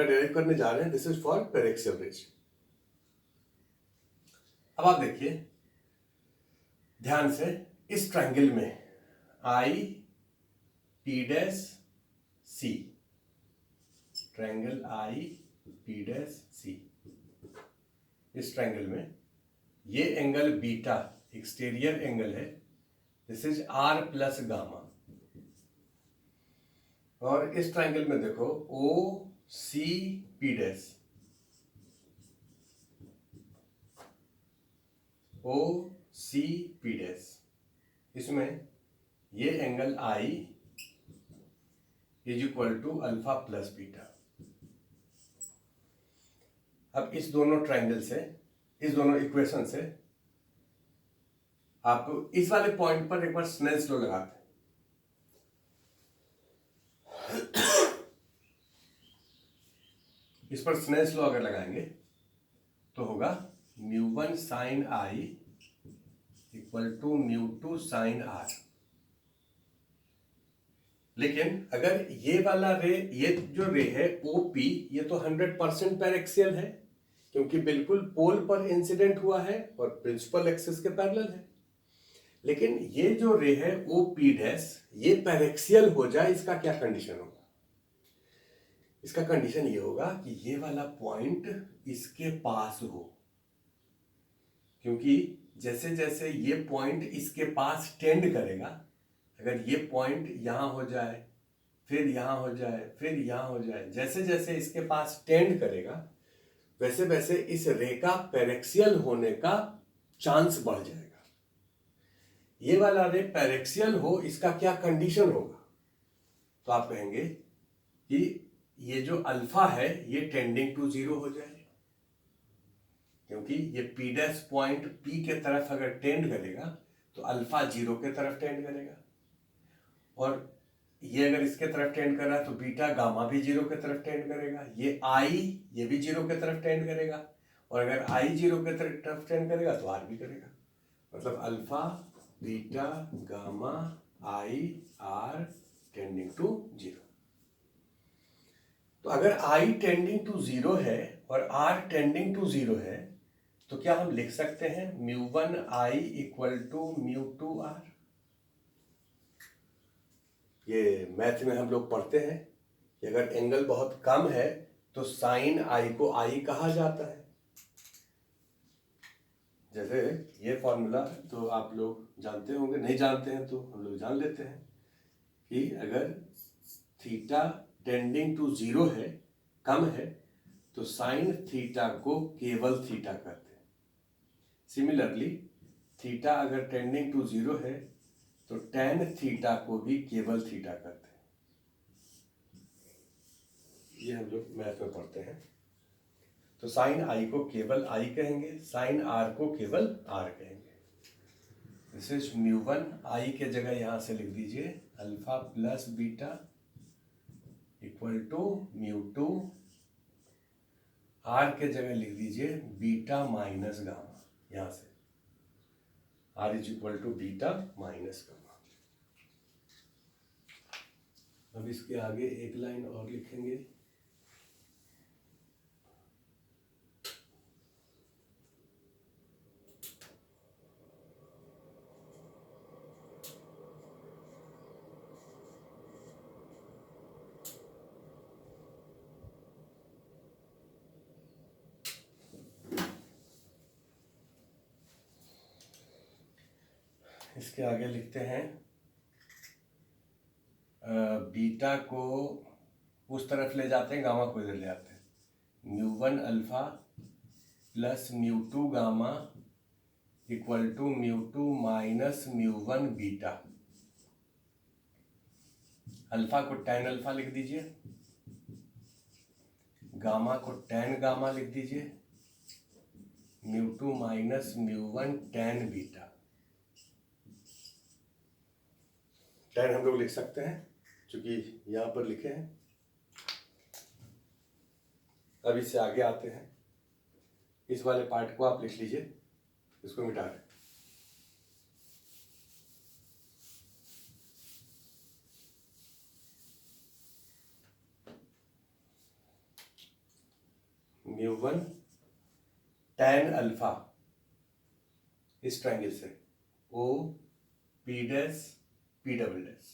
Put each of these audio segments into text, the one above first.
Formula derive करने जा रहे हैं, this is for paraxial rays. अब आप देखिए ध्यान से, इस ट्रायंगल में I P dash C, triangle I P dash C, इस ट्रायंगल में ये एंगल बीटा एक्सटीरियर एंगल है, this is R plus gamma. और इस ट्रायंगल में देखो O C P dash, O C P dash, इसमें ये angle I is equal to alpha plus beta. अब इस दोनों ट्रायंगल से, इस दोनों इक्वेशन से आपको इस वाले पॉइंट पर एक बार स्नेल्स लॉ लगाते हैं। इस पर स्नेल्स लॉ अगर लगाएंगे तो होगा μ1 sine I equal to μ2 sine R. लेकिन अगर ये वाला रे, ये जो रे है OP, ये तो 100% पैरेक्सियल है क्योंकि बिल्कुल पोल पर इंसिडेंट हुआ है और प्रिंसिपल एक्सिस के पैरेलल है। लेकिन ये जो रे है OP डैश, ये पैरेक्सियल हो जाए, इसका क्या कंडीशन होगा? इसका कंडीशन ये होगा कि ये वाला पॉइंट इसके पास हो, क्योंकि जैसे जैसे ये पॉइंट इसके पास टेंड करेगा, अगर ये पॉइंट यहां हो जाए, फिर यहां हो जाए, फिर यहां हो जाए, जैसे जैसे इसके पास टेंड करेगा वैसे वैसे इस रे का पैरेक्सियल होने का चांस बढ़ जाएगा। ये वाला रे पैरेक्सियल हो, इसका क्या कंडीशन होगा? तो आप कहेंगे कि ये जो अल्फा है ये टेंडिंग टू जीरो हो जाए, क्योंकि ये पी डैश पॉइंट पी के तरफ अगर टेंड करेगा तो अल्फा जीरो के तरफ टेंड करेगा, और ये अगर इसके तरफ टेंड कर रहा है तो बीटा गामा भी जीरो के तरफ टेंड करेगा, ये आई ये भी जीरो के तरफ टेंड करेगा, और अगर आई जीरो के तरफ टेंड करेगा तो आर भी करेगा। मतलब alpha beta gamma I are tending to zero. तो अगर आई टेंडिंग टू जीरो है और आर टेंडिंग टू जीरो है तो क्या हम लिख सकते हैं μ1 आई इक्वल टू μ2 आर? ये मैथ में हम लोग पढ़ते हैं कि अगर एंगल बहुत कम है तो साइन आई को आई कहा जाता है। जैसे ये फॉर्मूला तो आप लोग जानते होंगे, नहीं जानते हैं तो हम लोग जान लेते हैं कि अगर थीटा टेंडिंग टू जीरो है, कम है, तो साइन थीटा को केवल थीटा करते हैं। सिमिलरली थीटा अगर टेंडिंग टू जीरो है तो टेन थीटा को भी केवल थीटा करते हैं। ये हम लोग मैथ में पढ़ते हैं। तो साइन आई को केवल आई कहेंगे, साइन आर को केवल आर कहेंगे। दिस इज μ1, आई के जगह यहां से लिख दीजिए alpha plus beta equal to μ2, R के जगह लिख दीजिए बीटा माइनस गामा, यहां से R is equal to beta minus gamma. अब इसके आगे एक लाइन और लिखेंगे, इसके आगे लिखते हैं बीटा को उस तरफ ले जाते हैं, गामा को इधर ले आते हैं। μ1 alpha plus μ2 gamma equal to μ2 minus μ1 beta. Alpha को tan अल्फा लिख दीजिए, गामा को tan गामा लिख दीजिए, μ2 माइनस μ1 tan बीटा। tan हम लोग लिख सकते हैं क्योंकि यहां पर लिखे हैं। अब इससे आगे आते हैं, इस वाले पार्ट को आप लिख लीजिए, इसको मिटा दें। म्यू वन tan अल्फा इस ट्रायंगल से O P dash P double dash,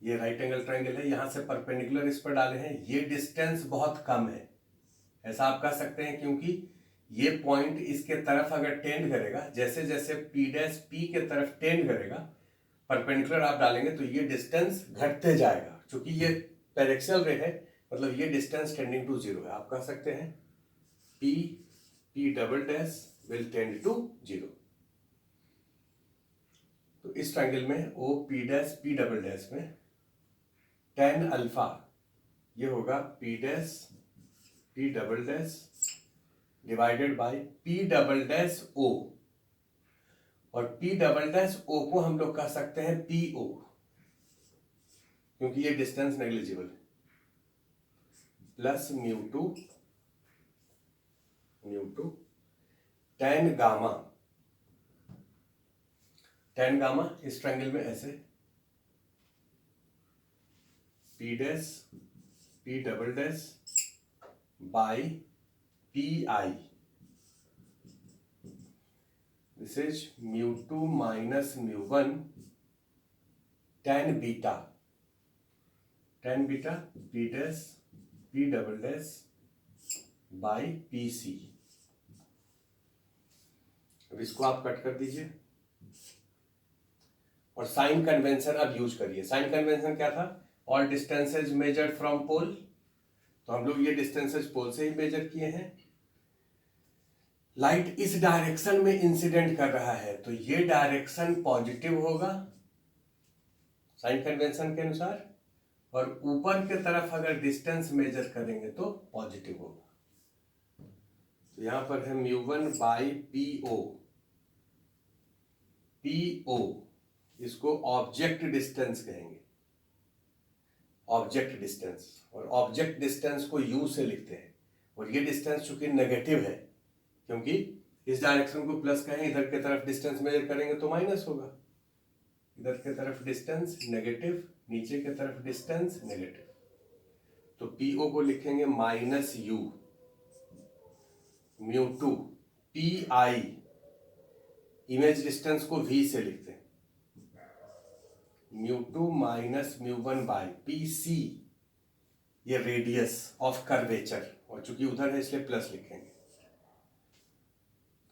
ये राइट एंगल ट्रायंगल है, यहां से परपेंडिकुलर इस पर डाले हैं, ये डिस्टेंस बहुत कम है, ऐसा आप कह सकते हैं, क्योंकि ये पॉइंट इसके तरफ अगर टेंड करेगा, जैसे जैसे पी डैश पी के तरफ टेंड करेगा, परपेंडिकुलर आप डालेंगे तो ये डिस्टेंस घटते जाएगा, क्योंकि ये पैरेक्सियल रे है, मतलब ये डिस्टेंस टेंडिंग टू जीरो है। आप कह सकते हैं P P double dash will tend to zero. तो इस ट्रायंगल में O P dash P double dash में tan अल्फा ये होगा P dash P double dash divided by P double dash O, और पी डबल डैश ओ को हम लोग कह सकते हैं पी ओ, क्योंकि ये डिस्टेंस नेग्लिजिबल है, plus mu two tan gamma, tan gamma इस ट्रायंगल में ऐसे P dash P double dash by P I, this is mu two minus mu one tan beta P dash P double dash by P C. अब इसको आप cut कर दीजिए और sign convention अब यूज करिए। साइन कन्वेंशन क्या था? All distances measured from pole, तो हम लोग ये डिस्टेंसेज पोल से ही मेजर किए हैं। लाइट इस डायरेक्शन में इंसिडेंट कर रहा है तो ये डायरेक्शन पॉजिटिव होगा साइन कन्वेंशन के अनुसार, और ऊपर के तरफ अगर डिस्टेंस मेजर करेंगे तो पॉजिटिव होगा। तो यहां पर है mu one by P O, इसको ऑब्जेक्ट डिस्टेंस कहेंगे, ऑब्जेक्ट डिस्टेंस, और ऑब्जेक्ट डिस्टेंस को यू से लिखते हैं, और ये डिस्टेंस चूंकि नेगेटिव है, क्योंकि इस डायरेक्शन को प्लस कहें, इधर के तरफ डिस्टेंस मेजर करेंगे तो माइनस होगा, इधर के तरफ डिस्टेंस नेगेटिव, नीचे के तरफ डिस्टेंस नेगेटिव, तो पीओ को लिखेंगे minus U, mu two P I, image distance को वी से लिखते हैं, mu two minus mu one by P C, ये रेडियस ऑफ कर्वेचर, और चूंकि उधर है इसलिए प्लस लिखेंगे।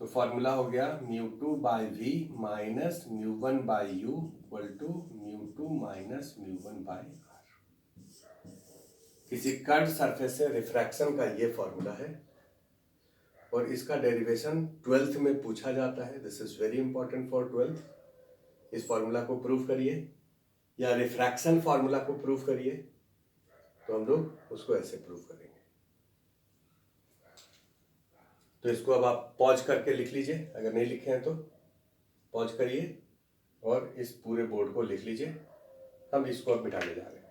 तो फॉर्मूला हो गया mu two by V minus mu one by U equal to mu two minus mu one by R. किसी कर्व सरफेस से रिफ्रैक्शन का ये फॉर्मूला है, और इसका डेरिवेशन 12th में पूछा जाता है। This is very important for 12th। इस फॉर्मूला को प्रूव करिए या रिफ्रैक्शन फॉर्मूला को प्रूव करिए, तो हम लोग उसको ऐसे प्रूव करेंगे। तो इसको अब आप पॉज करके लिख लीजिए, अगर नहीं लिखे हैं तो पॉज करिए और इस पूरे बोर्ड को लिख लीजिए। हम इसको अब मिटाने जा रहे हैं।